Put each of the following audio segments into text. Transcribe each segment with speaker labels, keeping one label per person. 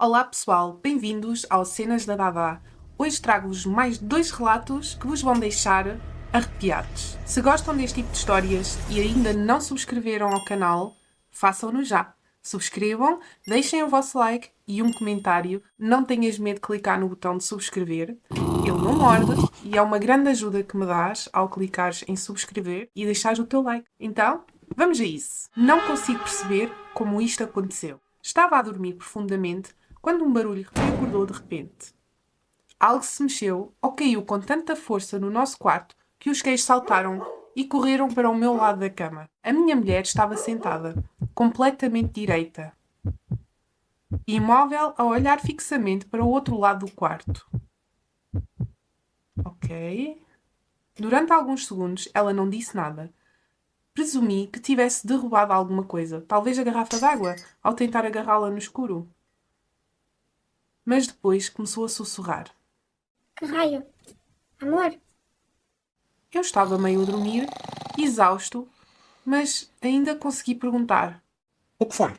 Speaker 1: Olá pessoal, bem-vindos ao Cenas da Dada. Hoje trago-vos mais 2 relatos que vos vão deixar arrepiados. Se gostam deste tipo de histórias e ainda não subscreveram ao canal, façam-no já. Subscrevam, deixem o vosso like e um comentário. Não tenhas medo de clicar no botão de subscrever. Ele não morde e é uma grande ajuda que me dás ao clicares em subscrever e deixares o teu like. Então, vamos a isso. Não consigo perceber como isto aconteceu. Estava a dormir profundamente quando um barulho me acordou de repente. Algo se mexeu ou caiu com tanta força no nosso quarto que os cães saltaram e correram para o meu lado da cama. A minha mulher estava sentada, completamente direita, imóvel, a olhar fixamente para o outro lado do quarto. Ok. Durante alguns segundos ela não disse nada. Presumi que tivesse derrubado alguma coisa, talvez a garrafa d'água, ao tentar agarrá-la no escuro. Mas depois começou a sussurrar.
Speaker 2: Que raio? Amor,
Speaker 1: Eu estava meio a dormir, exausto, mas ainda consegui perguntar.
Speaker 3: O que foi?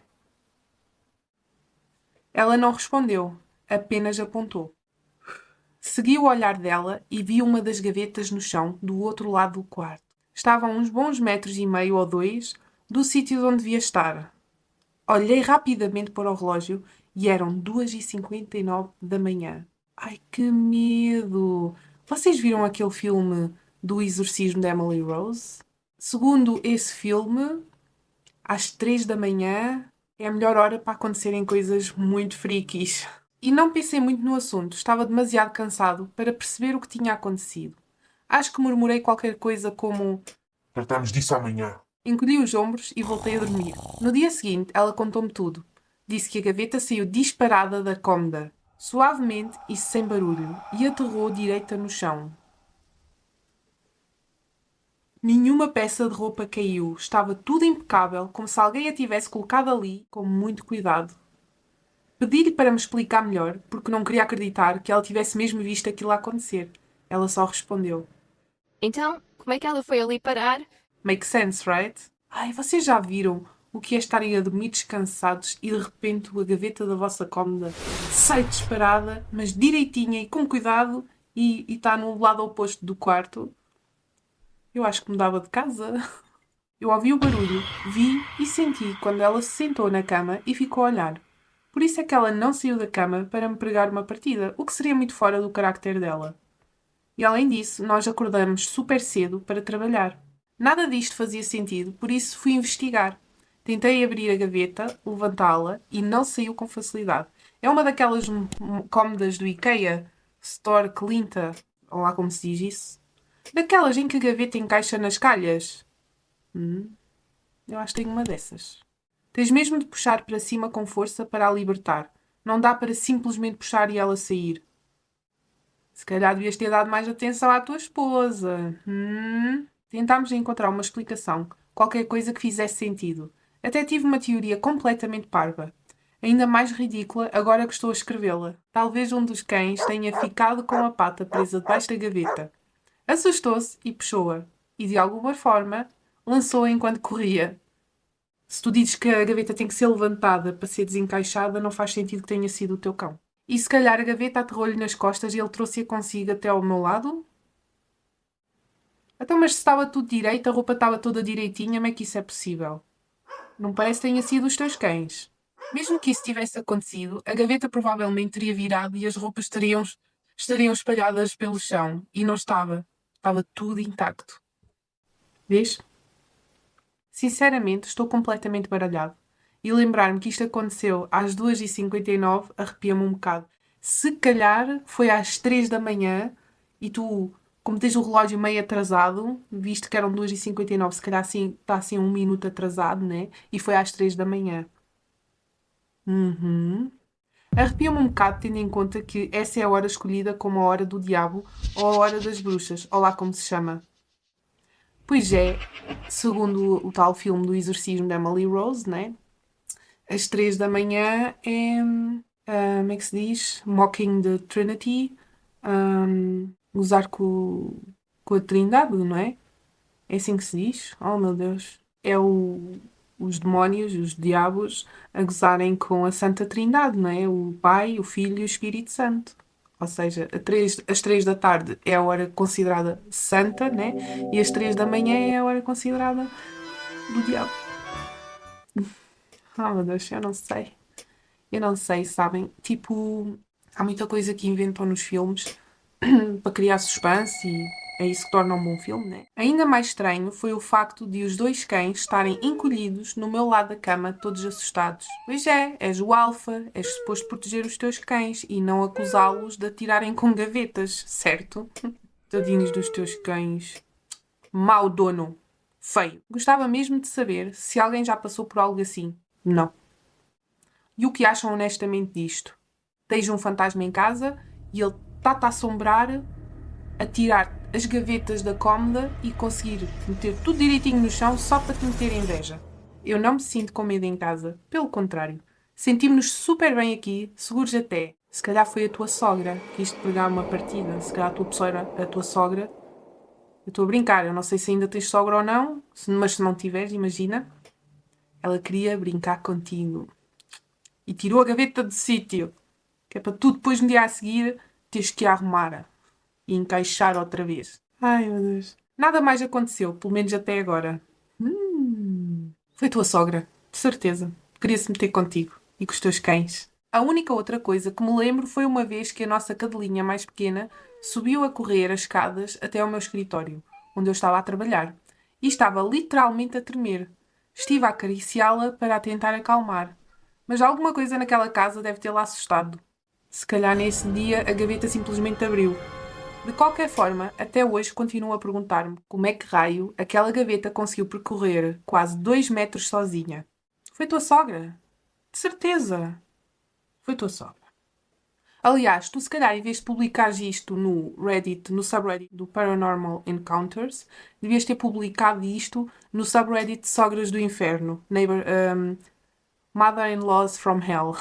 Speaker 1: Ela não respondeu, apenas apontou. Segui o olhar dela e vi uma das gavetas no chão do outro lado do quarto. Estava a uns bons metros e meio ou dois do sítio onde devia estar. Olhei rapidamente para o relógio e eram 2h59 da manhã. Ai, que medo! Vocês viram aquele filme do Exorcismo de Emily Rose? Segundo esse filme, às 3 da manhã é a melhor hora para acontecerem coisas muito freakies. E não pensei muito no assunto, estava demasiado cansado para perceber o que tinha acontecido. Acho que murmurei qualquer coisa como
Speaker 3: Tratamos disso amanhã.
Speaker 1: encolhi os ombros e voltei a dormir. No dia seguinte, ela contou-me tudo. Disse que a gaveta saiu disparada da cômoda, suavemente e sem barulho, e aterrou direita no chão. Nenhuma peça de roupa caiu. Estava tudo impecável, como se alguém a tivesse colocado ali com muito cuidado. Pedi-lhe para me explicar melhor, porque não queria acreditar que ela tivesse mesmo visto aquilo acontecer. Ela só respondeu:
Speaker 4: Então, como é que ela foi ali parar?
Speaker 1: Make sense, right? Ai, vocês já viram o que é estarem a dormir descansados e de repente a gaveta da vossa cômoda sai disparada, mas direitinha e com cuidado e está no lado oposto do quarto? Eu acho que mudava de casa. Eu ouvi o barulho, vi e senti quando ela se sentou na cama e ficou a olhar. Por isso é que ela não saiu da cama para me pregar uma partida, o que seria muito fora do carácter dela. E além disso, nós acordamos super cedo para trabalhar. Nada disto fazia sentido, por isso fui investigar. Tentei abrir a gaveta, levantá-la e não saiu com facilidade. É uma daquelas cómodas do IKEA, Store Clinta, ou lá como se diz isso. Daquelas em que a gaveta encaixa nas calhas. Eu acho que tenho uma dessas. Tens mesmo de puxar para cima com força para a libertar. Não dá para simplesmente puxar e ela sair. Se calhar devias ter dado mais atenção à tua esposa. Tentámos encontrar uma explicação, qualquer coisa que fizesse sentido. Até tive uma teoria completamente parva. Ainda mais ridícula agora que estou a escrevê-la. Talvez um dos cães tenha ficado com a pata presa debaixo da gaveta. Assustou-se e puxou-a. E de alguma forma lançou-a enquanto corria. Se tu dizes que a gaveta tem que ser levantada para ser desencaixada, não faz sentido que tenha sido o teu cão. E se calhar a gaveta aterrou-lhe nas costas e ele trouxe-a consigo até ao meu lado? Então, mas se estava tudo direito, a roupa estava toda direitinha, como é que isso é possível? Não parece que tenha sido os teus cães. Mesmo que isso tivesse acontecido, a gaveta provavelmente teria virado e as roupas estariam espalhadas pelo chão. E não estava. Estava tudo intacto. Vês? Sinceramente, estou completamente baralhado. E lembrar-me que isto aconteceu às 2h59 arrepia-me um bocado. Se calhar foi às 3 da manhã e tu, como tens o relógio meio atrasado, visto que eram 2h59, se calhar assim, está assim um minuto atrasado, né? E foi às 3 da manhã. Arrepia-me um bocado tendo em conta que essa é a hora escolhida como a hora do diabo ou a hora das bruxas, ou lá como se chama. Pois é, segundo o tal filme do Exorcismo de Emily Rose, né? Às 3 da manhã é. Como é que se diz? Mocking the Trinity. Usar com a Trindade, não é? É assim que se diz? Oh meu Deus. É o os demónios, os diabos, a gozarem com a Santa Trindade, não é? O Pai, o Filho e o Espírito Santo. Ou seja, às 3 da tarde é a hora considerada santa, né? E às 3 da manhã é a hora considerada do diabo. Ah, meu Deus, eu não sei. Eu não sei, sabem? Tipo, há muita coisa que inventam nos filmes para criar suspense e é isso que torna um bom filme, né? Ainda mais estranho foi o facto de os dois cães estarem encolhidos no meu lado da cama, todos assustados. Pois é, és o alfa, és suposto proteger os teus cães e não acusá-los de atirarem com gavetas, certo? Tadinhos dos teus cães. Mau dono. Feio. Gostava mesmo de saber se alguém já passou por algo assim. Não. E o que acham honestamente disto? Tens um fantasma em casa e ele está-te a assombrar, a tirar as gavetas da cómoda e conseguir meter tudo direitinho no chão só para te meter inveja. Eu não me sinto com medo em casa. Pelo contrário. Sentimos-nos super bem aqui, seguros até. Se calhar foi a tua sogra que quis te pregar uma partida. Se calhar a tua sogra... Eu estou a brincar. Eu não sei se ainda tens sogra ou não. Mas se não tiveres, imagina. Ela queria brincar contigo. E tirou a gaveta do sítio. Que é para tu depois no dia a seguir teres que a arrumar e encaixar outra vez. Ai, meu Deus. Nada mais aconteceu, pelo menos até agora. Foi tua sogra, de certeza. Queria se meter contigo e com os teus cães. A única outra coisa que me lembro foi uma vez que a nossa cadelinha mais pequena subiu a correr as escadas até ao meu escritório, onde eu estava a trabalhar. E estava literalmente a tremer. Estive a acariciá-la para a tentar acalmar. Mas alguma coisa naquela casa deve tê-la assustado. Se calhar nesse dia a gaveta simplesmente abriu. De qualquer forma, até hoje continuo a perguntar-me como é que raio aquela gaveta conseguiu percorrer quase 2 metros sozinha. Foi tua sogra? De certeza. Foi tua sogra. Aliás, tu se calhar em vez de publicares isto no Reddit, no subreddit do Paranormal Encounters, devias ter publicado isto no subreddit Sogras do Inferno, Mother-in-Laws from Hell.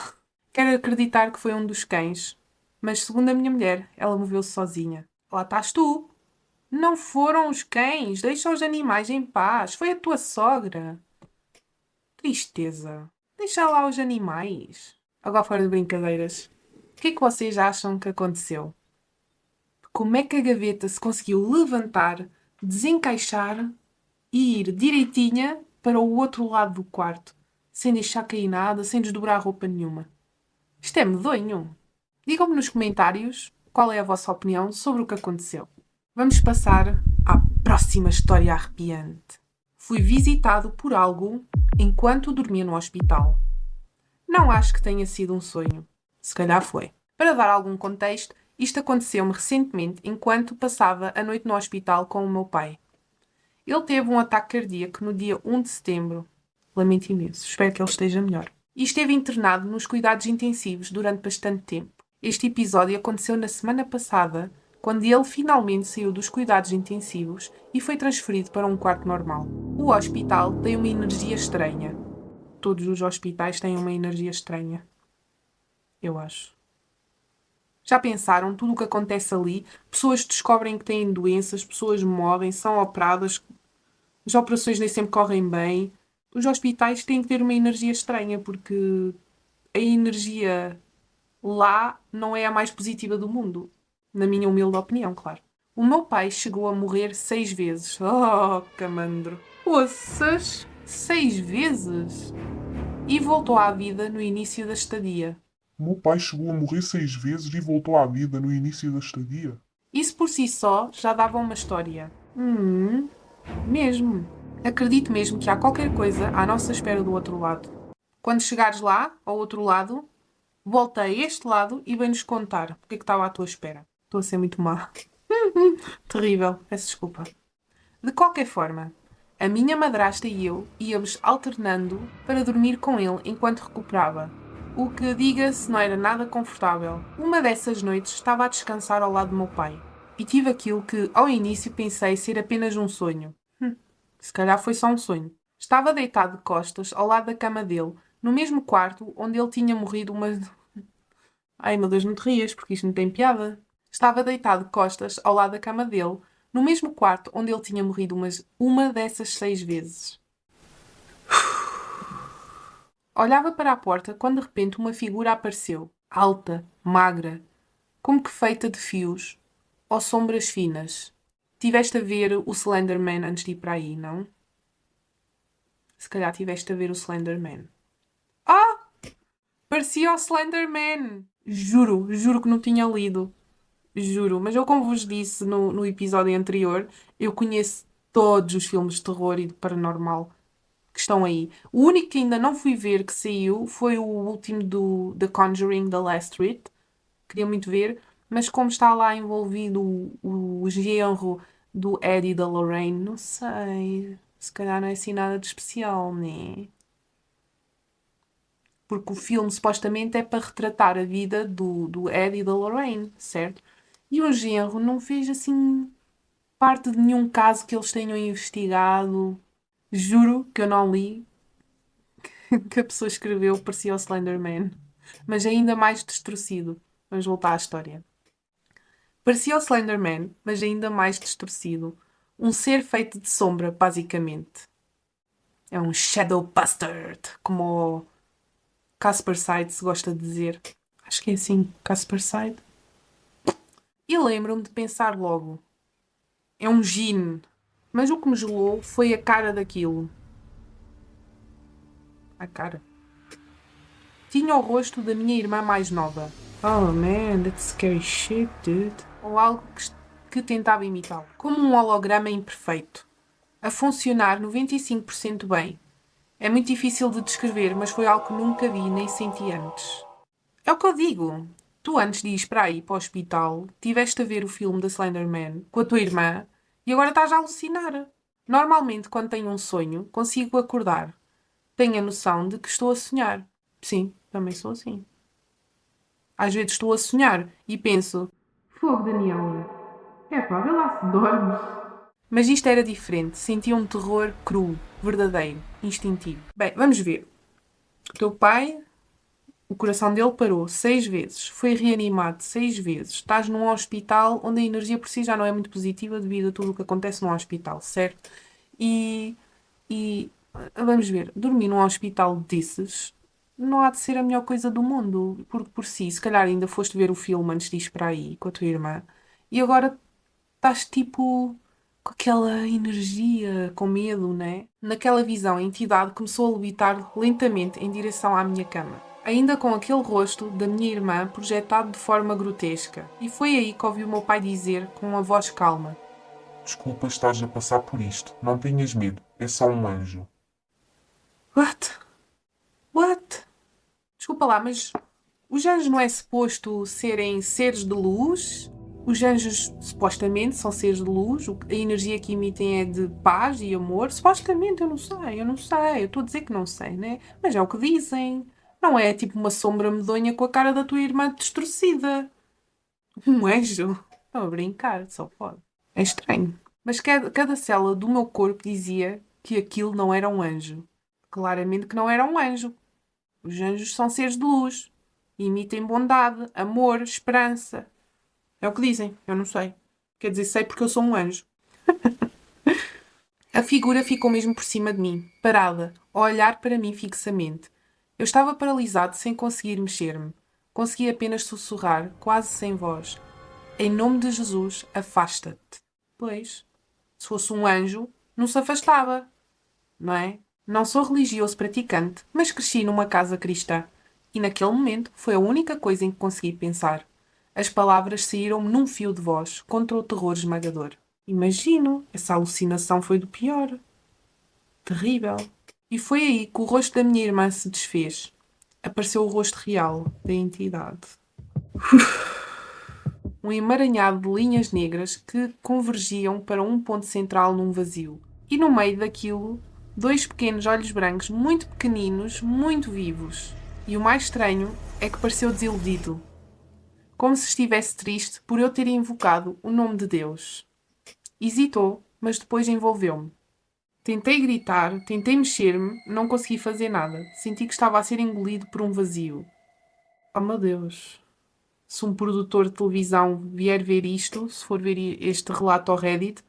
Speaker 1: Quero acreditar que foi um dos cães, mas segundo a minha mulher, ela moveu-se sozinha. Lá estás tu. Não foram os cães. Deixa os animais em paz. Foi a tua sogra. Tristeza. Deixa lá os animais. Agora fora de brincadeiras. O que é que vocês acham que aconteceu? Como é que a gaveta se conseguiu levantar, desencaixar e ir direitinha para o outro lado do quarto, sem deixar cair nada, sem desdobrar roupa nenhuma? Isto é medonho. Digam-me nos comentários qual é a vossa opinião sobre o que aconteceu. Vamos passar à próxima história arrepiante. Fui visitado por algo enquanto dormia no hospital. Não acho que tenha sido um sonho. Se calhar foi. Para dar algum contexto, isto aconteceu-me recentemente enquanto passava a noite no hospital com o meu pai. Ele teve um ataque cardíaco no dia 1 de setembro. Lamento imenso. Espero que ele esteja melhor. E esteve internado nos cuidados intensivos durante bastante tempo. Este episódio aconteceu na semana passada, quando ele finalmente saiu dos cuidados intensivos e foi transferido para um quarto normal. O hospital tem uma energia estranha. Todos os hospitais têm uma energia estranha. Eu acho. Já pensaram tudo o que acontece ali? Pessoas descobrem que têm doenças, pessoas morrem, são operadas, as operações nem sempre correm bem. Os hospitais têm que ter uma energia estranha, porque a energia lá não é a mais positiva do mundo. Na minha humilde opinião, claro. O meu pai chegou a morrer 6 vezes. Oh, camandro. Poças! 6 vezes? E voltou à vida no início da estadia.
Speaker 3: O meu pai chegou a morrer 6 vezes e voltou à vida no início da estadia.
Speaker 1: Isso por si só já dava uma história. Mesmo. Acredito mesmo que há qualquer coisa à nossa espera do outro lado. Quando chegares lá, ao outro lado, volta a este lado e vem-nos contar o que é que estava à tua espera. Estou a ser muito má. Terrível. Peço desculpa. De qualquer forma, a minha madrasta e eu íamos alternando para dormir com ele enquanto recuperava. O que, diga-se, não era nada confortável. Uma dessas noites estava a descansar ao lado do meu pai. E tive aquilo que, ao início, pensei ser apenas um sonho. Se calhar foi só um sonho. Estava deitado de costas ao lado da cama dele, no mesmo quarto onde ele tinha morrido uma... Ai, meu Deus, não te rias, porque isto não tem piada. Estava deitado de costas ao lado da cama dele, no mesmo quarto onde ele tinha morrido uma dessas 6 vezes. Olhava para a porta quando de repente uma figura apareceu. Alta, magra, como que feita de fios ou sombras finas. Tiveste a ver o Slenderman antes de ir para aí, não? Se calhar tiveste a ver o Slenderman. Ah! Parecia o Slenderman! Juro que não tinha lido. Juro. Mas eu, como vos disse no episódio anterior, eu conheço todos os filmes de terror e de paranormal que estão aí. O único que ainda não fui ver que saiu foi o último do The Conjuring, The Last Rite. Queria muito ver, mas como está lá envolvido o genro do Ed e da Lorraine, não sei. Se calhar não é assim nada de especial, né? Porque o filme supostamente é para retratar a vida do Ed e da Lorraine, certo? E o genro não fez assim parte de nenhum caso que eles tenham investigado. Juro que eu não li que a pessoa escreveu parecia o Slenderman. Mas ainda mais distorcido. Vamos voltar à história. Parecia o Slenderman, mas ainda mais distorcido. Um ser feito de sombra, basicamente. É um Shadow Bastard, como o Casper Side gosta de dizer. Acho que é assim, Casper Side. E lembro-me de pensar logo. É um gin. Mas o que me gelou foi a cara daquilo. A cara. Tinha o rosto da minha irmã mais nova. Oh man, that's scary shit, dude. Ou algo que tentava imitá-lo. Como um holograma imperfeito. A funcionar 95% bem. É muito difícil de descrever, mas foi algo que nunca vi nem senti antes. É o que eu digo. Tu, antes de ir para aí, para o hospital, tiveste a ver o filme da Slenderman com a tua irmã e agora estás a alucinar. Normalmente, quando tenho um sonho, consigo acordar. Tenho a noção de que estou a sonhar. Sim, também sou assim. Às vezes estou a sonhar e penso: Fogo, Daniela. É pá, vê lá se dormes. Mas isto era diferente. Sentia um terror cru, verdadeiro, instintivo. Bem, vamos ver. O teu pai, o coração dele parou 6 vezes. Foi reanimado 6 vezes. Estás num hospital onde a energia por si já não é muito positiva devido a tudo o que acontece num hospital, certo? E vamos ver. Dormir num hospital desses não há de ser a melhor coisa do mundo. Porque por si, se calhar ainda foste ver o filme antes de ir para aí com a tua irmã. E agora estás tipo com aquela energia, com medo, né? Naquela visão, a entidade começou a levitar lentamente em direção à minha cama. Ainda com aquele rosto da minha irmã projetado de forma grotesca. E foi aí que ouvi o meu pai dizer com uma voz calma:
Speaker 3: Desculpa estares a passar por isto. Não tenhas medo. É só um anjo.
Speaker 1: What? What? Desculpa lá, mas os anjos não é suposto serem seres de luz? Os anjos supostamente são seres de luz, a energia que emitem é de paz e amor. Supostamente, eu não sei, eu estou a dizer que não sei, né? Mas é o que dizem. Não é tipo uma sombra medonha com a cara da tua irmã distorcida. Um anjo? Estão a brincar, só pode. É estranho. Mas cada célula do meu corpo dizia que aquilo não era um anjo. Claramente que não era um anjo. Os anjos são seres de luz. E emitem bondade, amor, esperança. É o que dizem, eu não sei. Quer dizer, sei porque eu sou um anjo. A figura ficou mesmo por cima de mim, parada, a olhar para mim fixamente. Eu estava paralisado sem conseguir mexer-me. Consegui apenas sussurrar, quase sem voz: Em nome de Jesus, afasta-te. Pois, se fosse um anjo, não se afastava, não é? Não sou religioso praticante, mas cresci numa casa cristã. E naquele momento foi a única coisa em que consegui pensar. As palavras saíram-me num fio de voz contra o terror esmagador. Imagino, essa alucinação foi do pior. Terrível. E foi aí que o rosto da minha irmã se desfez. Apareceu o rosto real da entidade. Um emaranhado de linhas negras que convergiam para um ponto central num vazio. E no meio daquilo, 2 pequenos olhos brancos muito pequeninos, muito vivos. E o mais estranho é que pareceu desiludido. Como se estivesse triste por eu ter invocado o nome de Deus. Hesitou, mas depois envolveu-me. Tentei gritar, tentei mexer-me, não consegui fazer nada. Senti que estava a ser engolido por um vazio. Oh meu Deus. Se um produtor de televisão vier ver isto, se for ver este relato ao Reddit,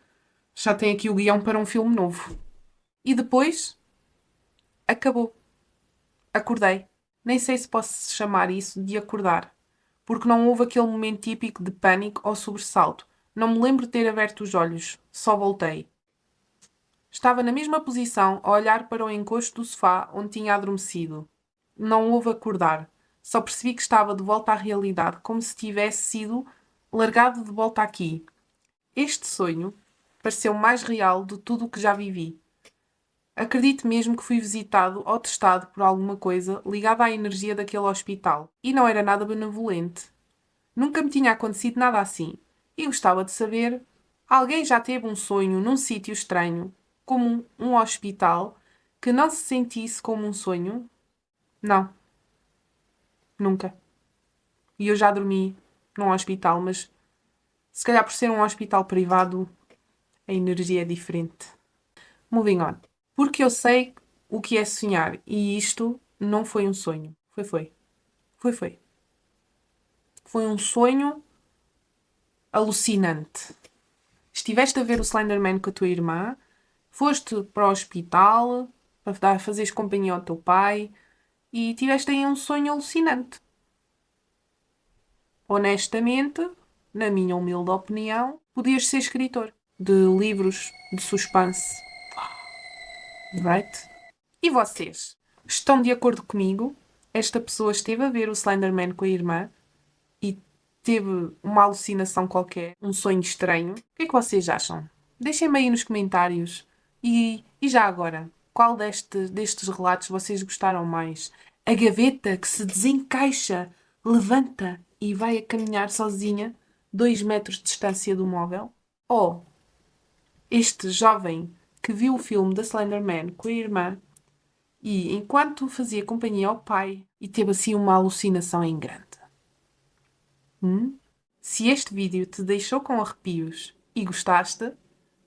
Speaker 1: já tem aqui o guião para um filme novo. E depois, acabou. Acordei. Nem sei se posso chamar isso de acordar, porque não houve aquele momento típico de pânico ou sobressalto. Não me lembro de ter aberto os olhos, só voltei. Estava na mesma posição, a olhar para o encosto do sofá onde tinha adormecido. Não houve acordar. Só percebi que estava de volta à realidade, como se tivesse sido largado de volta aqui. Este sonho pareceu mais real de tudo o que já vivi. Acredito mesmo que fui visitado ou testado por alguma coisa ligada à energia daquele hospital. E não era nada benevolente. Nunca me tinha acontecido nada assim. E gostava de saber, alguém já teve um sonho num sítio estranho, como um hospital, que não se sentisse como um sonho? Não. Nunca. E eu já dormi num hospital, mas se calhar por ser um hospital privado, a energia é diferente. Moving on. Porque eu sei o que é sonhar e isto não foi um sonho. Foi. Foi um sonho alucinante. Estiveste a ver o Slenderman com a tua irmã, foste para o hospital para fazeres companhia ao teu pai e tiveste aí um sonho alucinante. Honestamente, na minha humilde opinião, podias ser escritor de livros de suspense. Right? E vocês? Estão de acordo comigo? Esta pessoa esteve a ver o Slenderman com a irmã e teve uma alucinação qualquer, um sonho estranho. O que é que vocês acham? Deixem-me aí nos comentários. E já agora, qual destes relatos vocês gostaram mais? A gaveta que se desencaixa, levanta e vai a caminhar sozinha 2 metros de distância do móvel? Ou este jovem que viu o filme da Slenderman com a irmã e, enquanto fazia companhia ao pai, e teve assim uma alucinação em grande? Se este vídeo te deixou com arrepios e gostaste,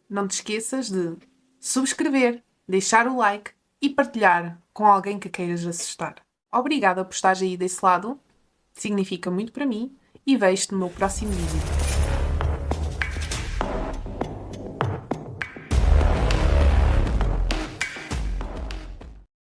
Speaker 1: não te esqueças de subscrever, deixar o like e partilhar com alguém que queiras assustar. Obrigada por estares aí desse lado, significa muito para mim e vejo-te no meu próximo vídeo.